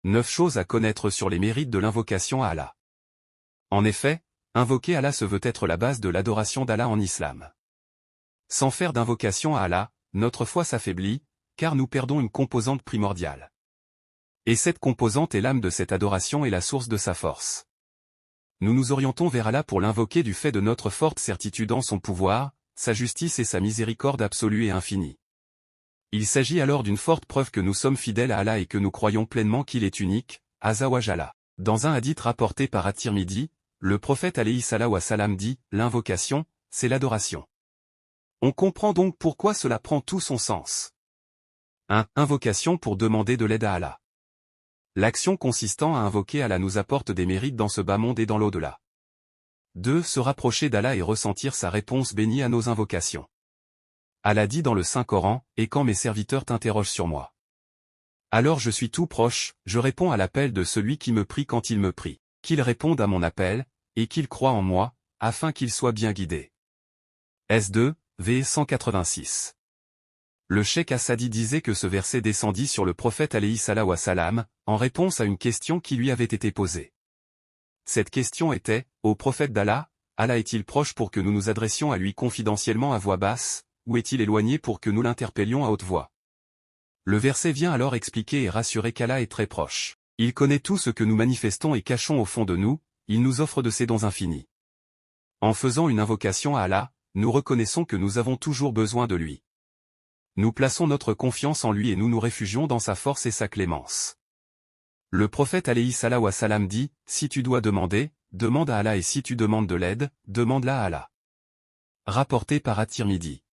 9 choses à connaître sur les mérites de l'invocation à Allah. En effet, invoquer Allah se veut être la base de l'adoration d'Allah en islam. Sans faire d'invocation à Allah, notre foi s'affaiblit, car nous perdons une composante primordiale. Et cette composante est l'âme de cette adoration et la source de sa force. Nous nous orientons vers Allah pour l'invoquer du fait de notre forte certitude en son pouvoir, sa justice et sa miséricorde absolue et infinie. Il s'agit alors d'une forte preuve que nous sommes fidèles à Allah et que nous croyons pleinement qu'il est unique, Azza wa Jalla. Dans un hadith rapporté par At-Tirmidhi, le prophète alayhi salatu wa salam dit « L'invocation, c'est l'adoration ». On comprend donc pourquoi cela prend tout son sens. 1. Invocation pour demander de l'aide à Allah. L'action consistant à invoquer Allah nous apporte des mérites dans ce bas monde et dans l'au-delà. 2. Se rapprocher d'Allah et ressentir sa réponse bénie à nos invocations. Allah dit dans le Saint-Coran, « Et quand mes serviteurs t'interrogent sur moi, alors je suis tout proche, je réponds à l'appel de celui qui me prie quand il me prie, qu'il réponde à mon appel, et qu'il croie en moi, afin qu'il soit bien guidé. » S2, V 186. Le cheikh Assadi disait que ce verset descendit sur le prophète alayhi salatu wa salam, en réponse à une question qui lui avait été posée. Cette question était, « Ô prophète d'Allah, Allah est-il proche pour que nous nous adressions à lui confidentiellement à voix basse, ou est-il éloigné pour que nous l'interpellions à haute voix ?» Le verset vient alors expliquer et rassurer qu'Allah est très proche. Il connaît tout ce que nous manifestons et cachons au fond de nous, il nous offre de ses dons infinis. En faisant une invocation à Allah, nous reconnaissons que nous avons toujours besoin de lui. Nous plaçons notre confiance en lui et nous nous réfugions dans sa force et sa clémence. Le prophète alayhi salatu wa salam dit, « Si tu dois demander, demande à Allah et si tu demandes de l'aide, demande-la à Allah. » Rapporté par At-Tirmidhi.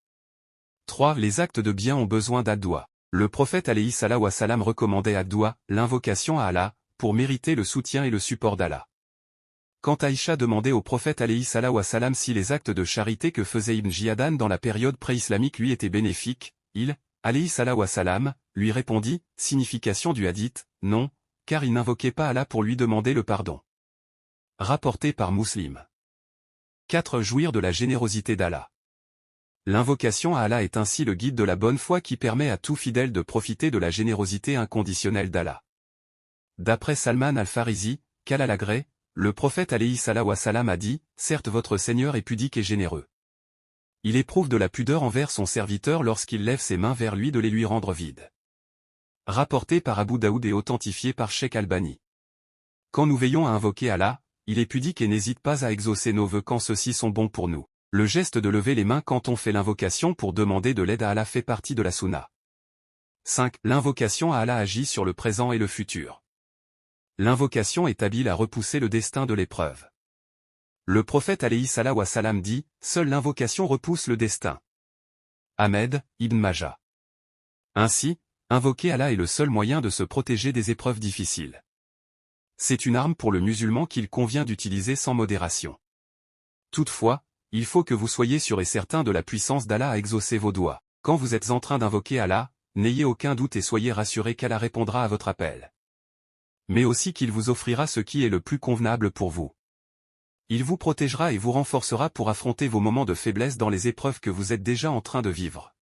3. Les actes de bien ont besoin d'ad-doua. Le prophète alayhi salatu wa salam recommandait ad-doua, l'invocation à Allah, pour mériter le soutien et le support d'Allah. Quand Aïcha demandait au prophète alayhi salatu wa salam si les actes de charité que faisait Ibn Jihadan dans la période pré-islamique lui étaient bénéfiques, il, alayhi salatu wa salam, lui répondit, signification du hadith, non, car il n'invoquait pas Allah pour lui demander le pardon. Rapporté par Muslim. 4. Jouir de la générosité d'Allah. L'invocation à Allah est ainsi le guide de la bonne foi qui permet à tout fidèle de profiter de la générosité inconditionnelle d'Allah. D'après Salman al-Farisi, qu'Allah l'agrée, le prophète alayhi salatu wa salam a dit, « Certes votre Seigneur est pudique et généreux. Il éprouve de la pudeur envers son serviteur lorsqu'il lève ses mains vers lui de les lui rendre vides. » Rapporté par Abu Daoud et authentifié par Cheikh Albani. Quand nous veillons à invoquer Allah, il est pudique et n'hésite pas à exaucer nos vœux quand ceux-ci sont bons pour nous. Le geste de lever les mains quand on fait l'invocation pour demander de l'aide à Allah fait partie de la sunna. 5. L'invocation à Allah agit sur le présent et le futur. L'invocation est habile à repousser le destin de l'épreuve. Le prophète alayhi salatu wa salam dit, « Seule l'invocation repousse le destin. » Ahmed, Ibn Majah. Ainsi, invoquer Allah est le seul moyen de se protéger des épreuves difficiles. C'est une arme pour le musulman qu'il convient d'utiliser sans modération. Toutefois, il faut que vous soyez sûr et certain de la puissance d'Allah à exaucer vos doigts. Quand vous êtes en train d'invoquer Allah, n'ayez aucun doute et soyez rassurés qu'Allah répondra à votre appel. Mais aussi qu'il vous offrira ce qui est le plus convenable pour vous. Il vous protégera et vous renforcera pour affronter vos moments de faiblesse dans les épreuves que vous êtes déjà en train de vivre.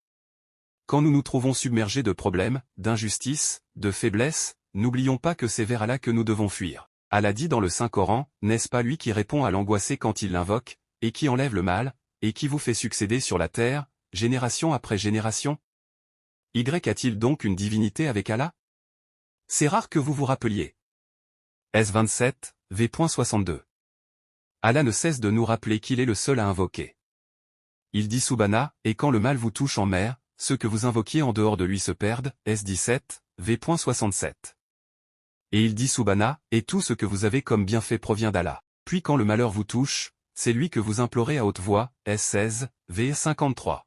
Quand nous nous trouvons submergés de problèmes, d'injustices, de faiblesses, n'oublions pas que c'est vers Allah que nous devons fuir. Allah dit dans le Saint-Coran, « N'est-ce pas lui qui répond à l'angoissé quand il l'invoque, et qui enlève le mal, et qui vous fait succéder sur la terre, génération après génération ?» Y a-t-il donc une divinité avec Allah? C'est rare que vous vous rappeliez. S27, V.62. Allah ne cesse de nous rappeler qu'il est le seul à invoquer. Il dit Subhana, et quand le mal vous touche en mer, ceux que vous invoquiez en dehors de lui se perdent, S17, V.67. Et il dit Subhana, et tout ce que vous avez comme bienfait provient d'Allah. Puis quand le malheur vous touche, c'est lui que vous implorez à haute voix, S16, V53.